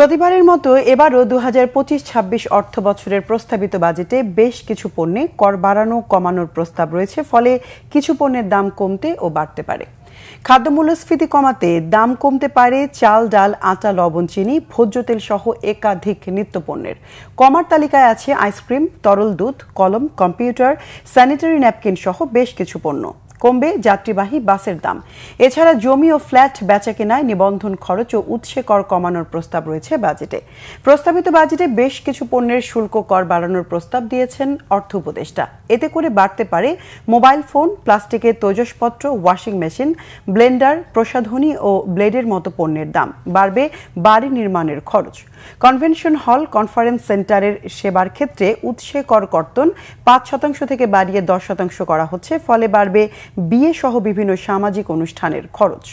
প্রতিবারের মতো এবারও 2025-26 অর্থবছরের প্রস্তাবিত বাজেটে বেশ কিছু পণ্যে কর বাড়ানো কমানোর প্রস্তাব রয়েছে, ফলে কিছু পণ্যের দাম কমতে ও বাড়তে পারে। খাদ্য মূল্যস্ফীতি কমাতে দাম কমতে পারে চাল, ডাল, আটা, লবণ, চিনি, ভোজ্য তেল সহ একাধিক নিত্যপণ্যের। কমার তালিকায় আছে আইসক্রিম, তরল দুধ, কলম, কম্পিউটার, স্যানিটারি ন্যাপকিন সহ বেশ কিছু পণ্য। কমবে যাত্রীবাহী বাসের দাম। এছাড়া জমি ও ফ্ল্যাট বেচাকেনায় নিবন্ধন খরচ ও উৎসে কর কমানোর প্রস্তাব রয়েছে বাজেটে। প্রস্তাবিত বাজেটে বেশ কিছু পণ্যের শুল্ক কর বাড়ানোর প্রস্তাব দিয়েছেন অর্থ উপদেষ্টা। এতে করে বাড়তে পারে মোবাইল ফোন, প্লাস্টিকের তৈজসপত্র, ওয়াশিং মেশিন, ব্লেন্ডার, প্রসাধনী ও ব্লেডের মতো পণ্যের দাম। বাড়বে বাড়ি নির্মাণের খরচ। কনভেনশন হল, কনফারেন্স সেন্টারের সেবার ক্ষেত্রে উৎসে কর কর্তন 5% থেকে বাড়িয়ে 10% করা হচ্ছে, ফলে বাড়বে বিয়ে সহ বিভিন্ন সামাজিক অনুষ্ঠানের খরচ।